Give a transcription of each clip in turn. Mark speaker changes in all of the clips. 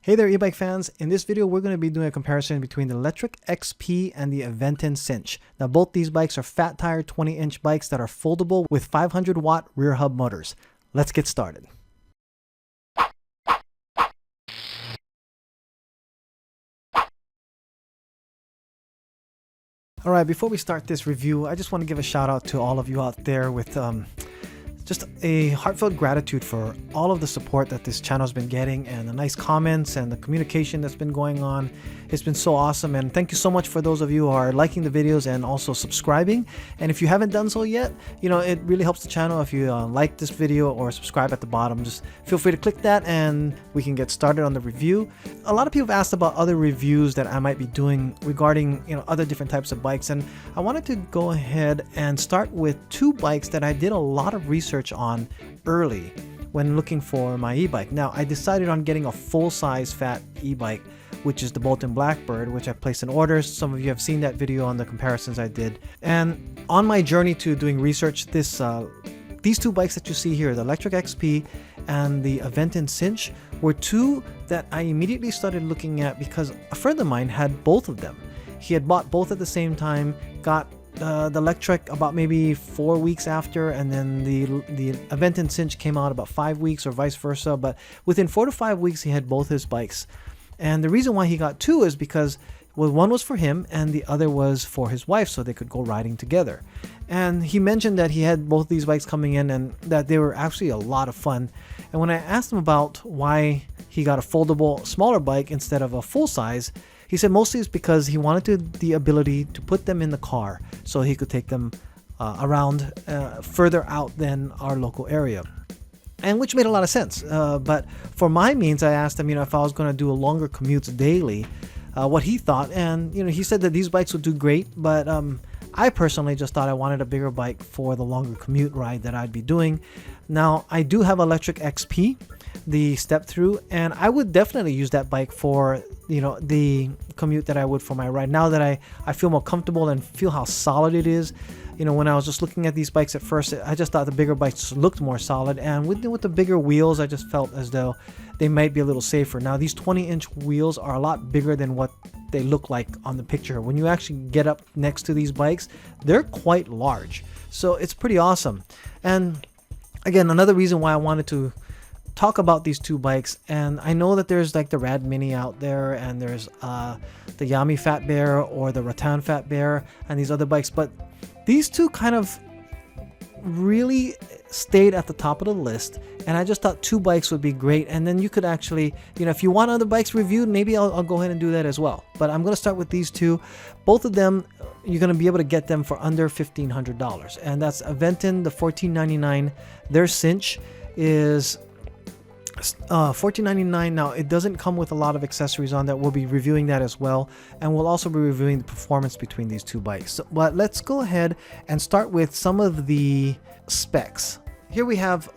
Speaker 1: Hey there e-bike fans, in this video we're going to be doing a comparison between the Lectric XP and the Aventon Sinch. Now both these bikes are fat tire 20-inch bikes that are foldable with 500 watt rear hub motors. Let's get started. Alright, before we start this review, I just want to give a shout out to all of you out there with just a heartfelt gratitude for all of the support that this channel has been getting and the nice comments and the communication that's been going on. It's been so awesome, and thank you so much for those of you who are liking the videos and also subscribing. And if you haven't done so yet, you know, it really helps the channel if you like this video or subscribe at the bottom. Just feel free to click that and we can get started on the review. A lot of people have asked about other reviews that I might be doing regarding, you know, other different types of bikes, and I wanted to go ahead and start with two bikes that I did a lot of research on early when looking for my e-bike. Now I decided on getting a full-size fat e-bike, which is the Bolton Blackbird, which I placed an order. Some of you have seen that video on the comparisons I did. And on my journey to doing research, these two bikes that you see here, the Lectric XP and the Aventon Sinch, were two that I immediately started looking at because a friend of mine had both of them. He had bought both at the same time, got the Lectric about maybe 4 weeks after, and then the Aventon Sinch came out about 5 weeks or vice versa. But within 4 to 5 weeks, he had both his bikes. And the reason why he got two is because, well, one was for him and the other was for his wife, so they could go riding together. And he mentioned that he had both these bikes coming in and that they were actually a lot of fun. And when I asked him about why he got a foldable smaller bike instead of a full size, he said mostly it's because he wanted the ability to put them in the car so he could take them around further out than our local area. And which made a lot of sense. But for my means, I asked him, you know, if I was going to do a longer commutes daily, what he thought. And, you know, he said that these bikes would do great, but I personally just thought I wanted a bigger bike for the longer commute ride that I'd be doing. Now, I do have a Lectric XP, the step through, and I would definitely use that bike for, you know, the commute that I would for my ride. Now that I feel more comfortable and feel how solid it is. You know, when I was just looking at these bikes at first, I just thought the bigger bikes looked more solid, and with the bigger wheels, I just felt as though they might be a little safer. Now, these 20-inch wheels are a lot bigger than what they look like on the picture. When you actually get up next to these bikes, they're quite large. So it's pretty awesome. And again, another reason why I wanted to talk about these two bikes, and I know that there's like the Rad Mini out there, and there's the Yami Fat Bear or the Rattan Fat Bear and these other bikes, but these two kind of really stayed at the top of the list, and I just thought two bikes would be great. And then you could actually, you know, if you want other bikes reviewed, maybe I'll go ahead and do that as well. But I'm going to start with these two. Both of them, you're going to be able to get them for under $1,500, and that's Aventon, the $1,499. Their Sinch is $1,499. Now it doesn't come with a lot of accessories on that. We'll be reviewing that as well, and we'll also be reviewing the performance between these two bikes. But let's go ahead and start with some of the specs. Here we have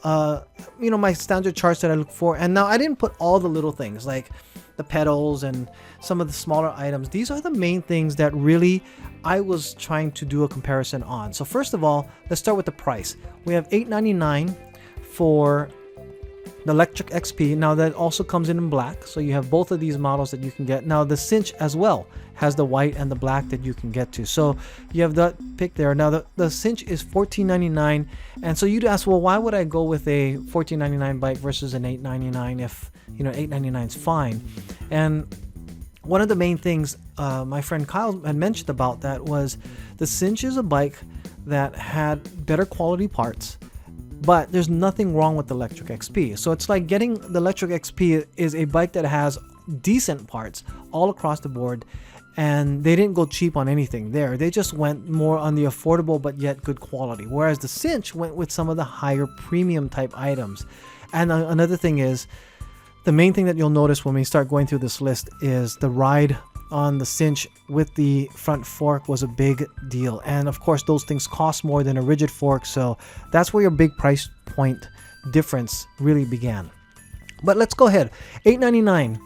Speaker 1: you know, my standard charts that I look for, and now I didn't put all the little things like the pedals and some of the smaller items. These are the main things that really I was trying to do a comparison on. So first of all, let's start with the price. We have $899 for the Lectric XP. Now that also comes in black, so you have both of these models that you can get. Now the Sinch as well has the white and the black that you can get to, so you have that pick there. Now the Sinch is $1,499, and so you'd ask, well, why would I go with a $1,499 bike versus an $899 if, you know, $899 is fine? And one of the main things my friend Kyle had mentioned about that was the Sinch is a bike that had better quality parts, but there's nothing wrong with the Lectric XP. So it's like getting the Lectric XP is a bike that has decent parts all across the board, and they didn't go cheap on anything there. They just went more on the affordable but yet good quality, whereas the Sinch went with some of the higher premium type items. And another thing is, the main thing that you'll notice when we start going through this list is the ride on the Sinch with the front fork was a big deal, and of course those things cost more than a rigid fork, so that's where your big price point difference really began. But let's go ahead. $899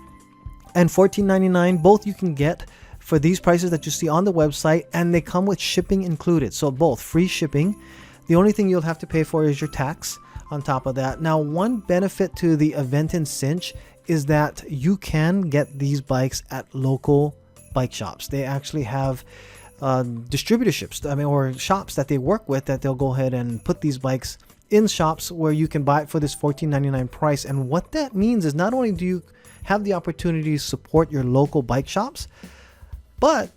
Speaker 1: and $1499, both you can get for these prices that you see on the website, and they come with shipping included, so both free shipping. The only thing you'll have to pay for is your tax on top of that. Now, one benefit to the Aventon Sinch is that you can get these bikes at local bike shops. They actually have distributorships, or shops that they work with, that they'll go ahead and put these bikes in shops where you can buy it for this $14.99 price. And what that means is not only do you have the opportunity to support your local bike shops, but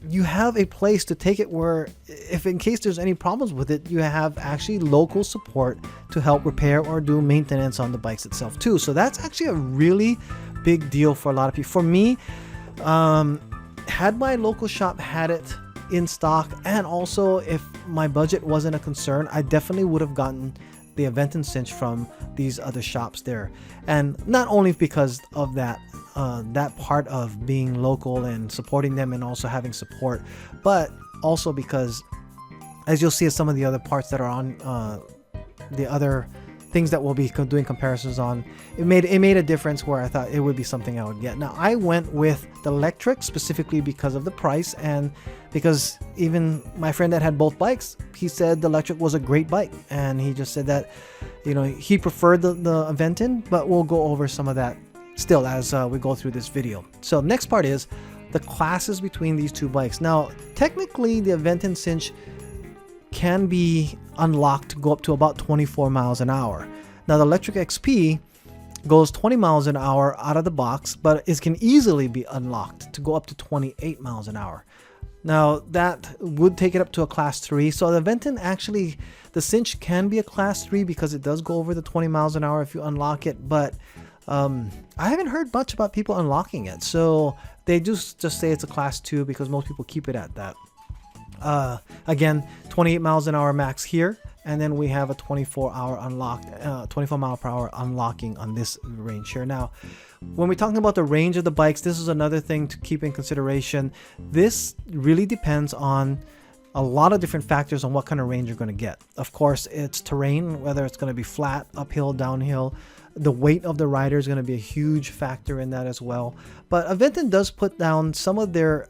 Speaker 1: you have a place to take it where, if in case there's any problems with it, you have actually local support to help repair or do maintenance on the bikes itself too. So that's actually a really big deal for a lot of people. For me, had my local shop had it in stock, and also if my budget wasn't a concern, I definitely would have gotten the Aventon Sinch from these other shops there. And not only because of that part of being local and supporting them and also having support, but also because, as you'll see, some of the other parts that are on the other things that we'll be doing comparisons on, it made a difference where I thought it would be something I would get. Now I went with the Lectric specifically because of the price, and because even my friend that had both bikes, he said the Lectric was a great bike, and he just said that, you know, he preferred the Aventon, but we'll go over some of that still as we go through this video. So next part is the classes between these two bikes. Now technically the Aventon Sinch can be unlocked to go up to about 24 miles an hour. Now the Lectric XP goes 20 miles an hour out of the box, but it can easily be unlocked to go up to 28 miles an hour. Now that would take it up to a class 3. So the Aventon, actually the Sinch can be a class 3 because it does go over the 20 miles an hour if you unlock it, but I haven't heard much about people unlocking it. So they just say it's a class 2 because most people keep it at that. Again, 28 miles an hour max here, and then we have a 24 mile per hour unlocking on this range here. Now when we're talking about the range of the bikes, this is another thing to keep in consideration. This really depends on a lot of different factors on what kind of range you're going to get. Of course, it's terrain, whether it's going to be flat, uphill, downhill. The weight of the rider is going to be a huge factor in that as well. But Aventon does put down some of their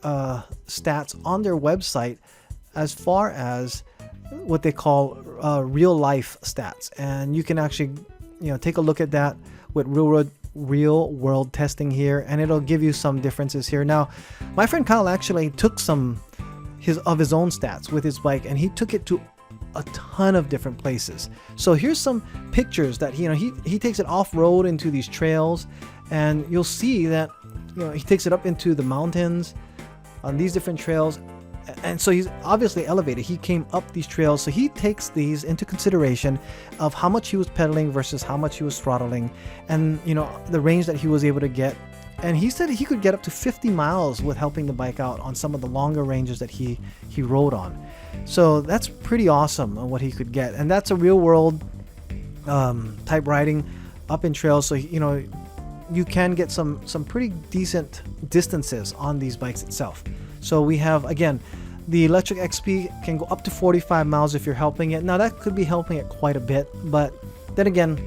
Speaker 1: stats on their website as far as what they call real life stats, and you can actually, you know, take a look at that with real world testing here, and it'll give you some differences here. Now my friend Kyle actually took some of his own stats with his bike, and he took it to a ton of different places. So here's some pictures that he takes it off-road into these trails, and you'll see that, you know, he takes it up into the mountains on these different trails. And so he's obviously elevated. He came up these trails, so he takes these into consideration of how much he was pedaling versus how much he was throttling, and, you know, the range that he was able to get. And he said he could get up to 50 miles with helping the bike out on some of the longer ranges that he rode on. So that's pretty awesome on what he could get, and that's a real world type riding up in trails. So, you know, you can get some pretty decent distances on these bikes itself. So we have, again, the Lectric XP can go up to 45 miles if you're helping it. Now that could be helping it quite a bit, but then again,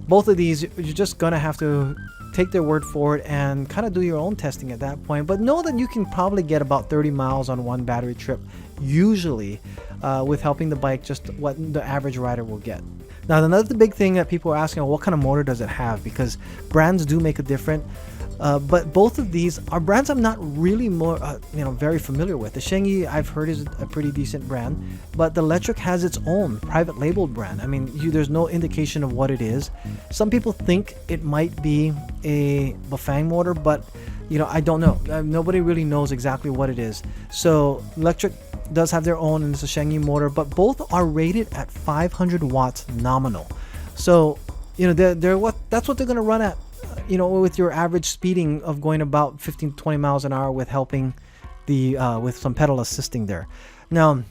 Speaker 1: both of these, you're just gonna have to take their word for it and kind of do your own testing at that point. But know that you can probably get about 30 miles on one battery trip usually, with helping the bike, just what the average rider will get. Now another big thing that people are asking, well, what kind of motor does it have? Because brands do make a difference. But both of these are brands I'm not really very familiar with. The Shengi, I've heard, is a pretty decent brand, but the Lectric has its own private labeled brand. I mean, there's no indication of what it is. Some people think it might be a Bafang motor, but, you know, I don't know. Nobody really knows exactly what it is. So Lectric does have their own, and it's a Shengi motor, but both are rated at 500 watts nominal. So, you know, that's what they're going to run at, you know, with your average speeding of going about 15 to 20 miles an hour with helping with some pedal assisting there. Now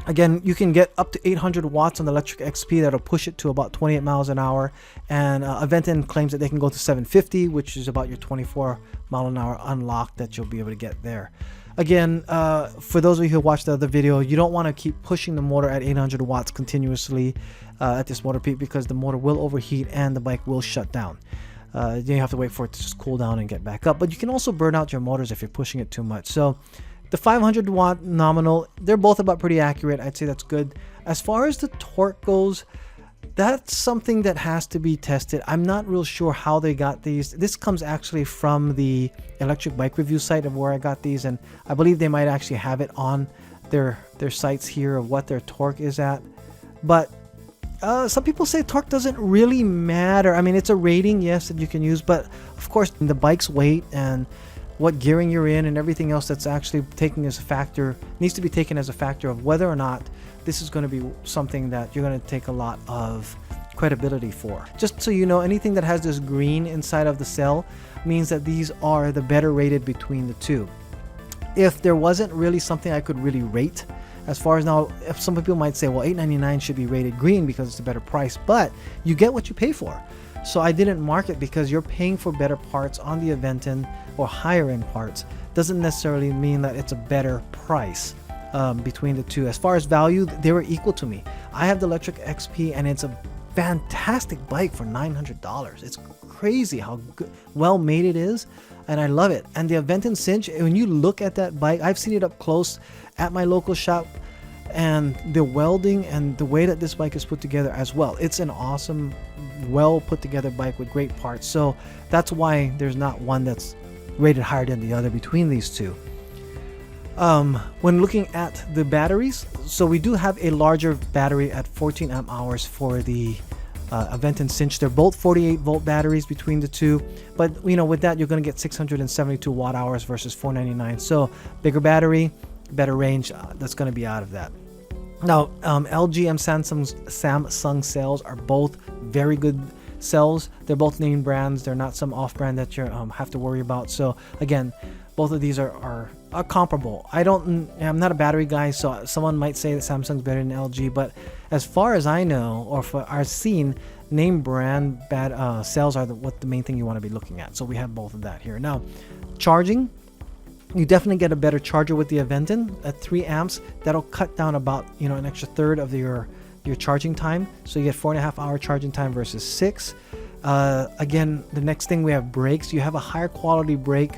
Speaker 1: again, you can get up to 800 watts on the Lectric XP. That'll push it to about 28 miles an hour, and Aventon claims that they can go to 750, which is about your 24 mile an hour unlock that you'll be able to get there. Again, for those of you who watched the other video, you don't want to keep pushing the motor at 800 watts continuously at this motor peak, because the motor will overheat and the bike will shut down. Then you have to wait for it to just cool down and get back up. But you can also burn out your motors if you're pushing it too much. So the 500 watt nominal, they're both about pretty accurate. I'd say that's good. As far as the torque goes, that's something that has to be tested. I'm not real sure how they got these. This comes actually from the electric bike review site of where I got these, and I believe they might actually have it on their sites here of what their torque is at. But some people say torque doesn't really matter. I mean, it's a rating, yes, that you can use, but of course the bike's weight and what gearing you're in and everything else that's actually taken as a factor needs to be taken as a factor of whether or not this is going to be something that you're going to take a lot of credibility for. Just so you know, anything that has this green inside of the cell means that these are the better rated between the two. If there wasn't really something I could really rate, as far as now, if some people might say, well, $8.99 should be rated green because it's a better price, but you get what you pay for. So I didn't mark it because you're paying for better parts on the Aventon or higher end parts. Doesn't necessarily mean that it's a better price between the two. As far as value, they were equal to me. I have the Lectric XP and it's a fantastic bike for $900. It's crazy how good, well made it is, and I love it. And the Aventon Sinch, when you look at that bike, I've seen it up close at my local shop, and the welding and the way that this bike is put together as well, it's an awesome, well put together bike with great parts. So that's why there's not one that's rated higher than the other between these two. When looking at the batteries, so we do have a larger battery at 14 amp hours for the Aventon Sinch. They're both 48 volt batteries between the two, but you know, with that you're going to get 672 watt hours versus 499. So bigger battery, better range, that's going to be out of that. Now LG and Samsung cells are both very good cells. They're both name brands. They're not some off brand that you have to worry about. So again, both of these are comparable. I'm not a battery guy, so someone might say that Samsung's better than LG, but as far as I know, or for I've seen, name brand cells are what the main thing you want to be looking at. So we have both of that here. Now, charging, you definitely get a better charger with the Aventon at 3 amps. That'll cut down about, you know, an extra third of your charging time. So you get 4.5 hour charging time versus 6. Again, the next thing we have brakes. You have a higher quality brake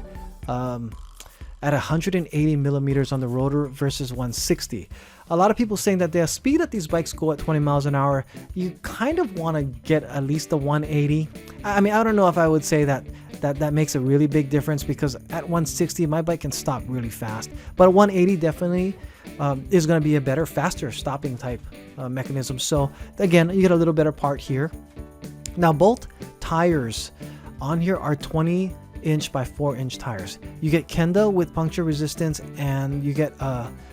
Speaker 1: at 180 millimeters on the rotor versus 160. A lot of people saying that the speed that these bikes go at 20 miles an hour, you kind of want to get at least the 180. I mean, I don't know if I would say that makes a really big difference, because at 160 my bike can stop really fast, but 180 definitely is going to be a better, faster stopping type mechanism. So again, you get a little better part here. Now both tires on here are 20-inch by 4-inch tires. You get Kenda with puncture resistance, and you get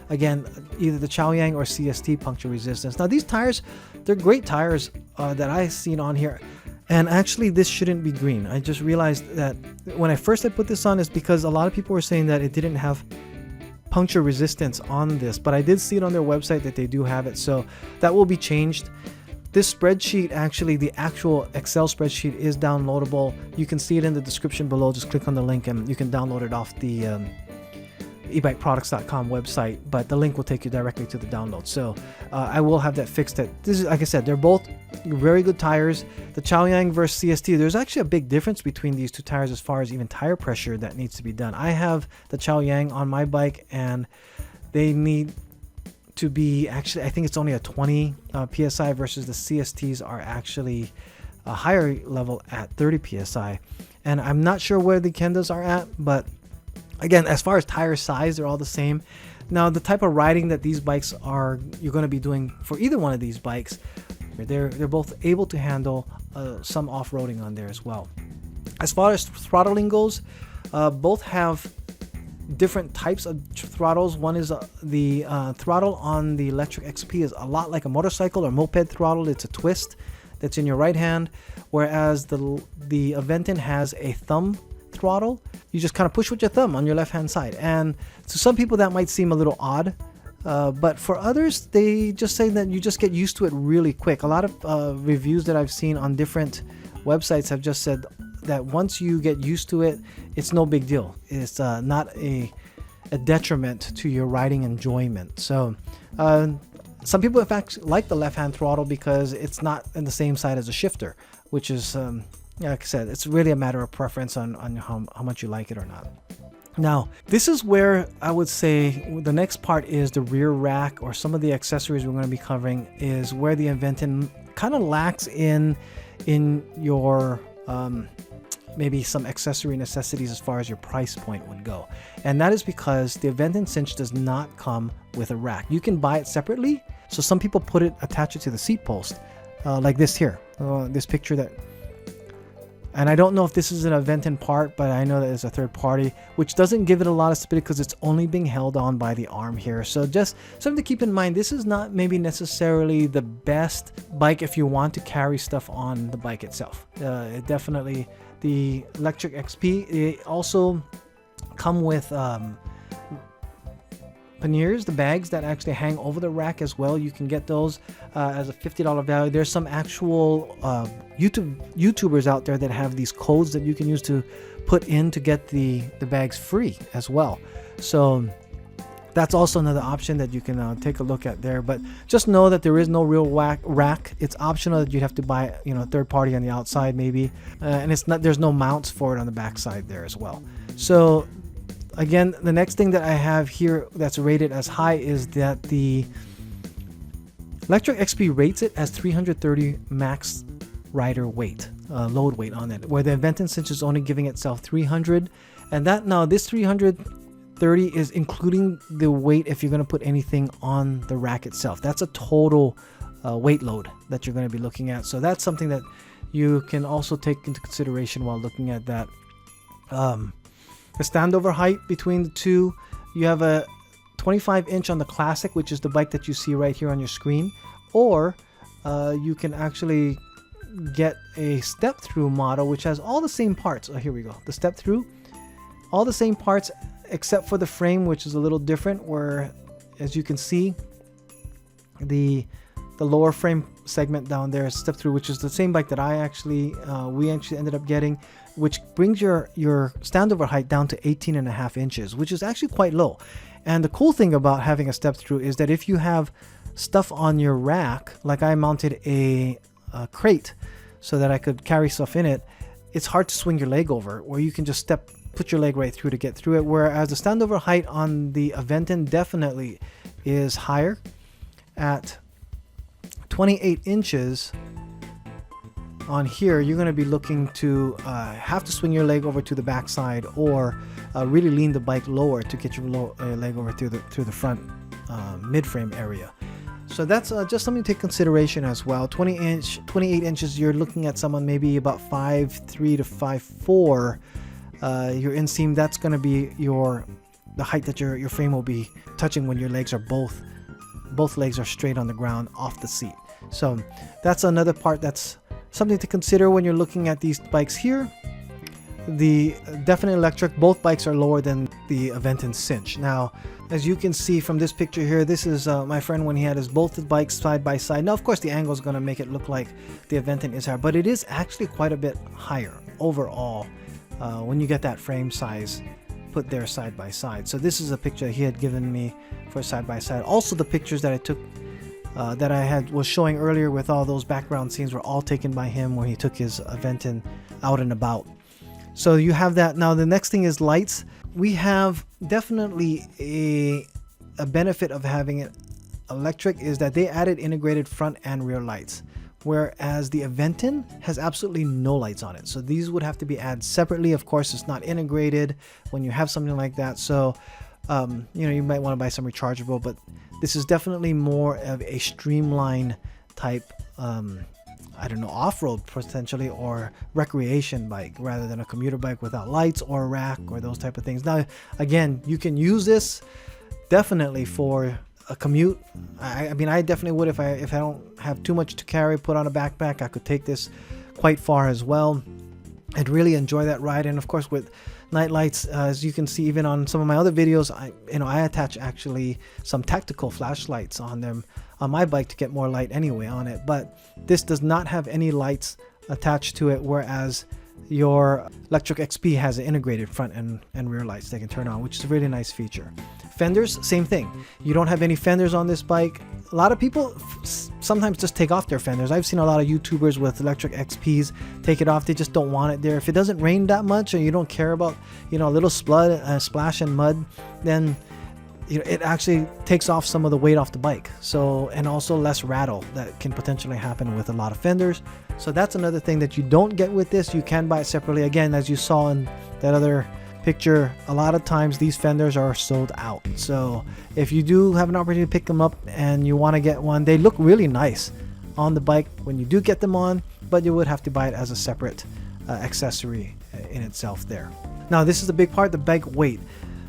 Speaker 1: again either the Chaoyang or CST puncture resistance. Now these tires, they're great tires that I've seen on here. And actually this shouldn't be green. I just realized that when I first put this on, is because a lot of people were saying that it didn't have puncture resistance on this, but I did see it on their website that they do have it, so that will be changed. This spreadsheet, actually the actual Excel spreadsheet, is downloadable. You can see it in the description below. Just click on the link and you can download it off the ebikeproducts.com website, but the link will take you directly to the download. So I will have that fixed. This is, like I said, they're both very good tires. The Chaoyang versus CST, there's actually a big difference between these two tires as far as even tire pressure that needs to be done. I have the Chaoyang on my bike, and they need to be, actually I think it's only a 20 psi versus the CSTs are actually a higher level at 30 psi. And I'm not sure where the Kendas are at, but again, as far as tire size, they're all the same. Now, the type of riding that these bikes are, you're going to be doing for either one of these bikes, they're both able to handle some off-roading on there as well. As far as throttling goes, both have different types of throttles. One is the throttle on the Lectric XP is a lot like a motorcycle or moped throttle. It's a twist that's in your right hand, whereas the Aventon has a thumb throttle. You just kind of push with your thumb on your left hand side, and to some people that might seem a little odd, but for others they just say that you just get used to it really quick. A lot of reviews that I've seen on different websites have just said that once you get used to it, it's no big deal. It's not a detriment to your riding enjoyment. So some people in fact like the left hand throttle because it's not in the same side as a shifter, which is like I said, it's really a matter of preference on how much you like it or not. Now, this is where I would say the next part is the rear rack, or some of the accessories we're going to be covering is where the Aventon kind of lacks in your maybe some accessory necessities as far as your price point would go. And that is because the Aventon Sinch does not come with a rack. You can buy it separately. So some people attach it to the seat post, like this here, this picture that. And I don't know if this is an Aventon part, but I know that it's a third party, which doesn't give it a lot of stability because it's only being held on by the arm here. So just something to keep in mind. This is not maybe necessarily the best bike if you want to carry stuff on the bike itself. It definitely, the Lectric XP, it also come with panniers, the bags that actually hang over the rack as well. You can get those as a $50 value. There's some actual YouTubers out there that have these codes that you can use to put in to get the bags free as well. So that's also another option that you can take a look at there. But just know that there is no real rack. It's optional that you'd have to buy, third party on the outside maybe, and there's no mounts for it on the back side there as well. So again, the next thing that I have here that's rated as high is that the Lectric XP rates it as 330 max rider weight, load weight on it, where the Aventon Sinch is only giving itself 300. And that now this 330 is including the weight if you're going to put anything on the rack itself. That's a total weight load that you're going to be looking at. So that's something that you can also take into consideration while looking at that. The standover height between the two, you have a 25-inch on the Classic, which is the bike that you see right here on your screen, or you can actually get a step-through model which has all the same parts. Oh, here we go. The step-through, all the same parts except for the frame, which is a little different, where as you can see the lower frame segment down there is step-through, which is the same bike that we actually ended up getting, which brings your standover height down to 18.5 inches, which is actually quite low. And the cool thing about having a step through is that if you have stuff on your rack, like I mounted a crate so that I could carry stuff in it, it's hard to swing your leg over, where you can just put your leg right through to get through it. Whereas the standover height on the Aventon definitely is higher at 28 inches. On here, you're going to be looking to have to swing your leg over to the back side, or really lean the bike lower to get your leg over through the front mid-frame area. So that's just something to take consideration as well. 28 inches, you're looking at someone maybe about 5'3" to 5'4". Your inseam, that's going to be the height that your frame will be touching when your legs are both legs are straight on the ground off the seat. So that's another part that's something to consider when you're looking at these bikes here. The definitely electric, both bikes are lower than the Aventon Sinch. Now, as you can see from this picture here, this is my friend when he had both the bikes side by side. Now, of course, the angle is going to make it look like the Aventon is higher, but it is actually quite a bit higher overall when you get that frame size put there side by side. So this is a picture he had given me for side by side. Also, the pictures that I took that I was showing earlier with all those background scenes were all taken by him when he took his Aventon out and about. So you have that. Now the next thing is lights. We have definitely a benefit of having it electric is that they added integrated front and rear lights, whereas the Aventon has absolutely no lights on it. So these would have to be added separately. Of course, it's not integrated when you have something like that. So you might want to buy some rechargeable, but this is definitely more of a streamline type off-road potentially, or recreation bike, rather than a commuter bike without lights or a rack or those type of things. Now again, you can use this definitely for a commute. I mean, I definitely would if I don't have too much to carry, put on a backpack. I could take this quite far as well and really enjoy that ride. And of course, with night lights, as you can see even on some of my other videos, I attach actually some tactical flashlights on them on my bike to get more light anyway on it. But this does not have any lights attached to it, whereas your Lectric XP has an integrated front and rear lights they can turn on, which is a really nice feature. Fenders, same thing. You don't have any fenders on this bike. A lot of people sometimes just take off their fenders. I've seen a lot of YouTubers with Lectric XPs take it off. They just don't want it there. If it doesn't rain that much, or you don't care about, you know, a little splash and mud, then you know, it actually takes off some of the weight off the bike. So, and also less rattle that can potentially happen with a lot of fenders. So that's another thing that you don't get with this. You can buy it separately. Again, as you saw in that other picture, a lot of times these fenders are sold out. So if you do have an opportunity to pick them up and you want to get one, they look really nice on the bike when you do get them on, but you would have to buy it as a separate accessory in itself there. Now this is the big part, the bike weight.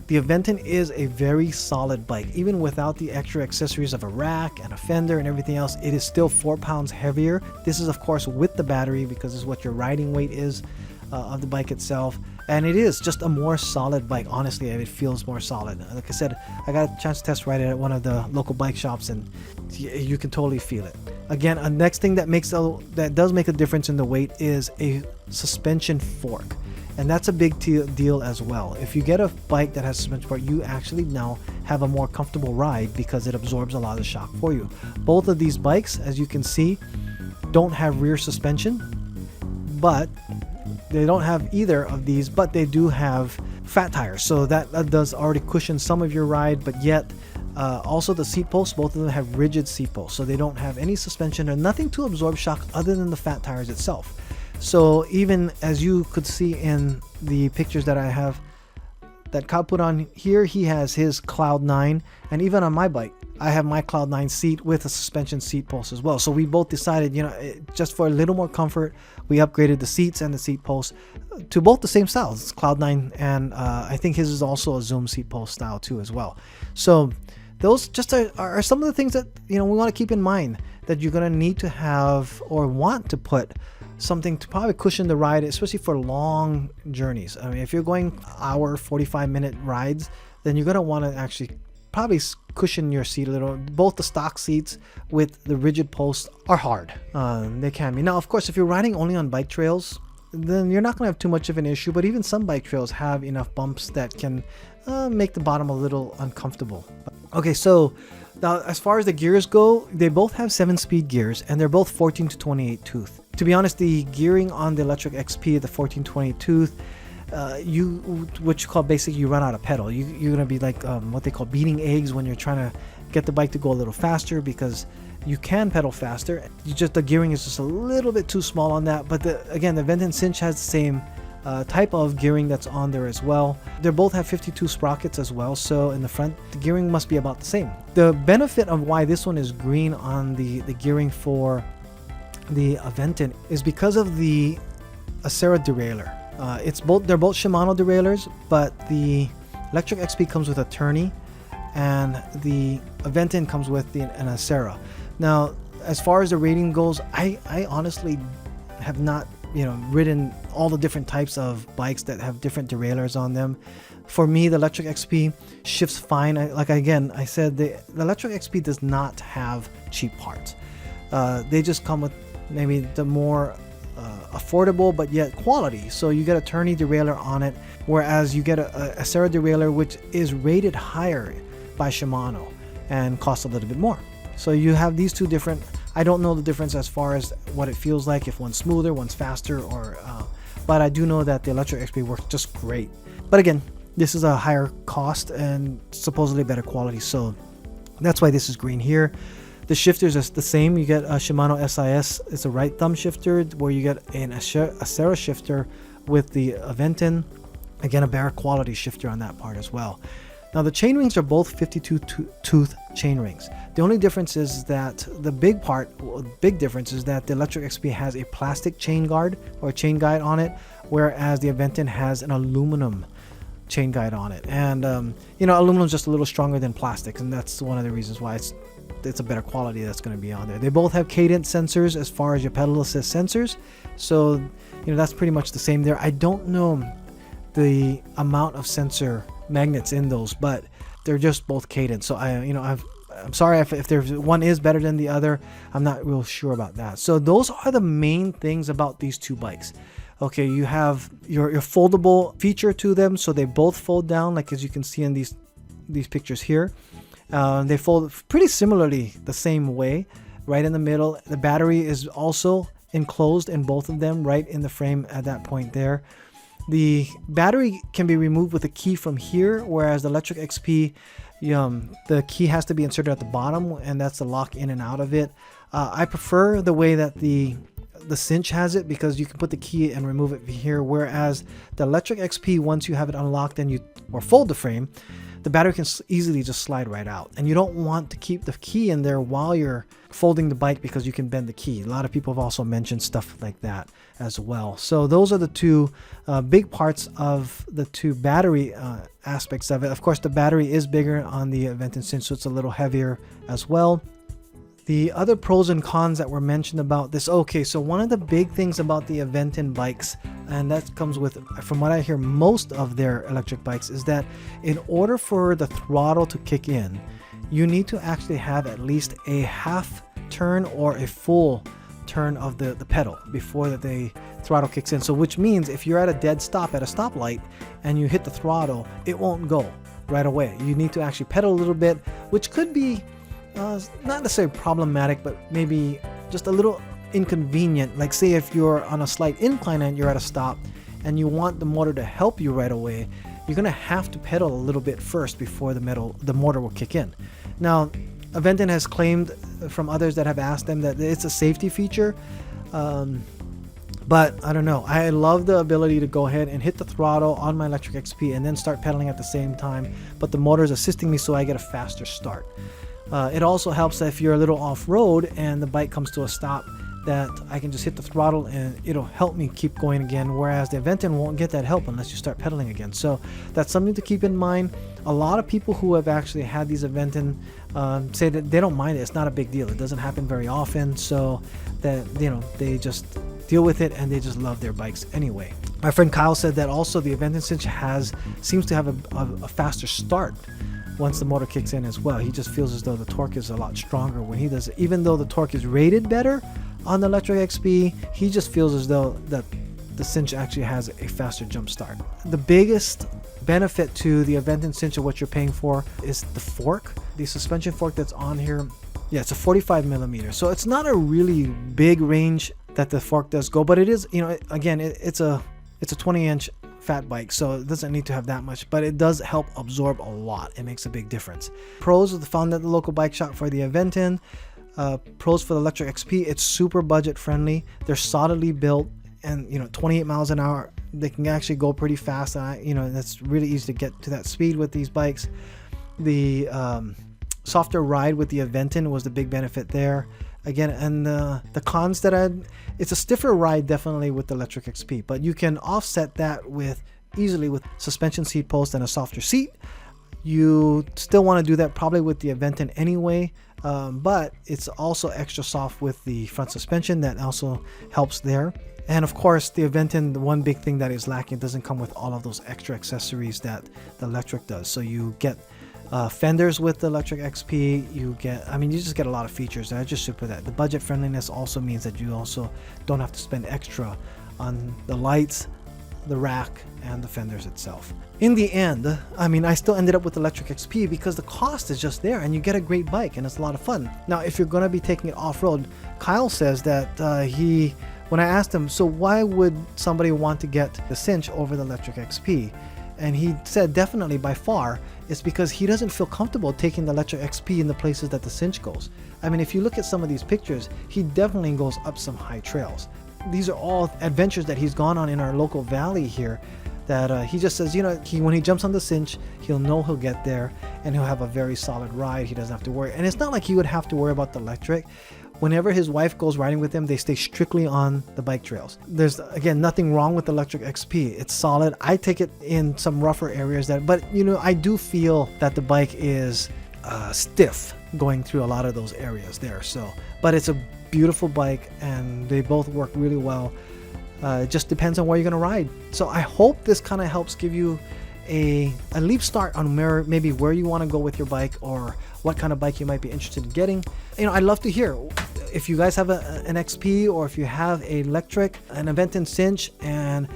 Speaker 1: The Aventon is a very solid bike. Even without the extra accessories of a rack and a fender and everything else, it is still 4 pounds heavier. This is of course with the battery, because this is what your riding weight is of the bike itself. And it is just a more solid bike. Honestly, it feels more solid. Like I said, I got a chance to test ride it at one of the local bike shops, and you can totally feel it. Again, a next thing that does make a difference in the weight is a suspension fork. And that's a big deal as well. If you get a bike that has suspension fork, you actually now have a more comfortable ride because it absorbs a lot of the shock for you. Both of these bikes, as you can see, don't have rear suspension, but they don't have either of these, but they do have fat tires. So that does already cushion some of your ride, but yet also the seat posts, both of them have rigid seat posts. So they don't have any suspension or nothing to absorb shock other than the fat tires itself. So even as you could see in the pictures that I have that Kyle put on here, he has his Cloud 9, and even on my bike I have my Cloud 9 seat with a suspension seat post as well. So we both decided, you know, just for a little more comfort, we upgraded the seats and the seat posts to both the same styles. It's Cloud 9, and I think his is also a Zoom seat post style too as well. So those just are some of the things that, you know, we want to keep in mind, that you're going to need to have or want to put something to probably cushion the ride, especially for long journeys. I mean, if you're going hour, 45-minute rides, then you're going to want to actually probably cushion your seat a little. Both the stock seats with the rigid posts are hard. They can be. Now, of course, if you're riding only on bike trails, then you're not going to have too much of an issue, but even some bike trails have enough bumps that can make the bottom a little uncomfortable. Okay, so now as far as the gears go, they both have 7-speed gears, and they're both 14 to 28 tooth. To be honest, the gearing on the Lectric XP, the 14-28 tooth, what you call basically you run out of pedal. You're gonna be like what they call beating eggs when you're trying to get the bike to go a little faster, because you can pedal faster. The gearing is just a little bit too small on that. But again, the Aventon Sinch has the same type of gearing that's on there as well. They both have 52 sprockets as well, so in the front the gearing must be about the same. The benefit of why this one is green on the gearing for the Aventon is because of the Acera derailleur. They're both Shimano derailleurs, but the Lectric XP comes with a tourney and the Aventon comes with an Acera. Now, as far as the rating goes, I honestly have not, you know, ridden all the different types of bikes that have different derailleurs on them. For me, the Lectric XP shifts fine. I said, the Lectric XP does not have cheap parts. They just come with maybe the more affordable but yet quality. So you get a tourney derailleur on it, whereas you get a Acera derailleur which is rated higher by Shimano and costs a little bit more. So you have these two different. I don't know the difference as far as what it feels like, if one's smoother, one's faster, or but I do know that the Lectric XP works just great. But again, this is a higher cost and supposedly better quality, so that's why this is green here. The shifters is the same. You get a Shimano SIS. It's a right thumb shifter, where you get an Acera shifter with the Aventon. Again, a better quality shifter on that part as well. Now the chainrings are both 52 tooth chainrings. The only difference is that the big difference is that the Lectric XP has a plastic chain guard or chain guide on it, whereas the Aventon has an aluminum chain guide on it. And you know, aluminum is just a little stronger than plastic, and that's one of the reasons why it's a better quality that's going to be on there. They both have cadence sensors as far as your pedal assist sensors, so you know that's pretty much the same there. I don't know the amount of sensor magnets in those, but they're just both cadence. So I'm sorry if there's one is better than the other. I'm not real sure about that. So those are the main things about these two bikes. Okay, you have your foldable feature to them, so they both fold down, like as you can see in these pictures here. They fold pretty similarly the same way, right in the middle. The battery is also enclosed in both of them, right in the frame at that point there. The battery can be removed with a key from here, whereas the Lectric XP, the key has to be inserted at the bottom, and that's the lock in and out of it. I prefer the way that the Sinch has it, because you can put the key and remove it here, whereas the Lectric XP, once you have it unlocked and or fold the frame, the battery can easily just slide right out, and you don't want to keep the key in there while you're folding the bike, because you can bend the key. A lot of people have also mentioned stuff like that as well. So those are the two big parts of the two battery aspects of it. Of course, the battery is bigger on the Aventon Sinch, so it's a little heavier as well. The other pros and cons that were mentioned about this. Okay, so one of the big things about the Aventon bikes, and that comes with, from what I hear, most of their electric bikes, is that in order for the throttle to kick in, you need to actually have at least a half turn or a full turn of the pedal before the throttle kicks in. So which means if you're at a dead stop at a stoplight and you hit the throttle, it won't go right away. You need to actually pedal a little bit, which could be not necessarily problematic, but maybe just a little inconvenient. Like say if you're on a slight incline and you're at a stop and you want the motor to help you right away, you're gonna have to pedal a little bit first before the motor will kick in. Now, Aventon has claimed from others that have asked them that it's a safety feature, but I don't know. I love the ability to go ahead and hit the throttle on my Lectric XP and then start pedaling at the same time, but the motor is assisting me so I get a faster start. It also helps that if you're a little off-road and the bike comes to a stop, that I can just hit the throttle and it'll help me keep going again, whereas the Aventon won't get that help unless you start pedaling again. So that's something to keep in mind. A lot of people who have actually had these Aventon say that they don't mind it. It's not a big deal. It doesn't happen very often, so that they just deal with it and they just love their bikes anyway. My friend Kyle said that also the Aventon Sinch seems to have a faster start once the motor kicks in as well. He just feels as though the torque is a lot stronger when he does it. Even though the torque is rated better on the Lectric XP, he just feels as though that the Sinch actually has a faster jump start. The biggest benefit to the Aventon Sinch of what you're paying for is the fork. The suspension fork that's on here, yeah, it's a 45 millimeter. So it's not a really big range that the fork does go, but it is, again, it's a 20-inch fat bike, so it doesn't need to have that much, but it does help absorb a lot. It makes a big difference. Pros found at the local bike shop for the Aventon. Pros for the Lectric XP, it's super budget friendly. They're solidly built, and 28 miles an hour, they can actually go pretty fast. That's really easy to get to that speed with these bikes. The softer ride with the Aventon was the big benefit there. Again, and the cons that it's a stiffer ride definitely with the Lectric XP, but you can offset that easily with suspension seat post and a softer seat. You still want to do that probably with the Aventon anyway, but it's also extra soft with the front suspension. That also helps there. And of course, the Aventon, the one big thing that is lacking, it doesn't come with all of those extra accessories that the Lectric does. So you get fenders with the Lectric XP. You just get a lot of features. I just super that. The budget friendliness also means that you also don't have to spend extra on the lights, the rack, and the fenders itself. In the end, I still ended up with the Lectric XP because the cost is just there and you get a great bike and it's a lot of fun. Now, if you're going to be taking it off-road, Kyle says that when I asked him, so why would somebody want to get the Sinch over the Lectric XP? And he said definitely by far it's because he doesn't feel comfortable taking the Lectric XP in the places that the Sinch goes. If you look at some of these pictures, he definitely goes up some high trails. These are all adventures that he's gone on in our local valley here, that he just says, when he jumps on the Sinch, he'll know he'll get there and he'll have a very solid ride. He doesn't have to worry. And it's not like he would have to worry about the Lectric. Whenever his wife goes riding with him, they stay strictly on the bike trails. There's, again, nothing wrong with the Lectric XP. It's solid. I take it in some rougher areas but I do feel that the bike is stiff going through a lot of those areas there. But it's a beautiful bike and they both work really well. It just depends on where you're going to ride. So I hope this kind of helps give you a leap start on maybe where you want to go with your bike, or what kind of bike you might be interested in getting. I'd love to hear if you guys have an XP, or if you have a Lectric, an Aventon Sinch, and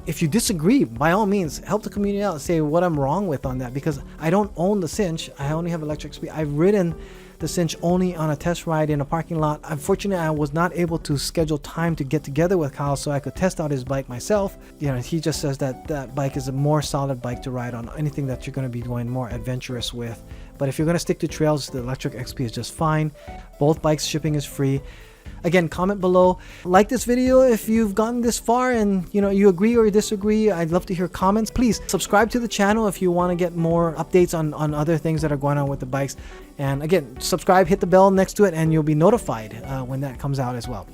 Speaker 1: if you disagree, by all means help the community out, say what I'm wrong with on that, because I don't own the Sinch. I only have a Lectric XP. I've ridden the Sinch only on a test ride in a parking lot. Unfortunately, I was not able to schedule time to get together with Kyle so I could test out his bike myself. He just says that that bike is a more solid bike to ride on, anything that you're going to be going more adventurous with. But if you're going to stick to trails, the Lectric XP is just fine. Both bikes shipping is free. Again, comment below, like this video if you've gotten this far and you agree or disagree. I'd love to hear comments. Please subscribe to the channel if you want to get more updates on other things that are going on with the bikes. And again, subscribe, hit the bell next to it, and you'll be notified when that comes out as well.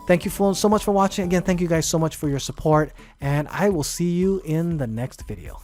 Speaker 1: Thank you so much for watching. Again, thank you guys so much for your support, and I will see you in the next video.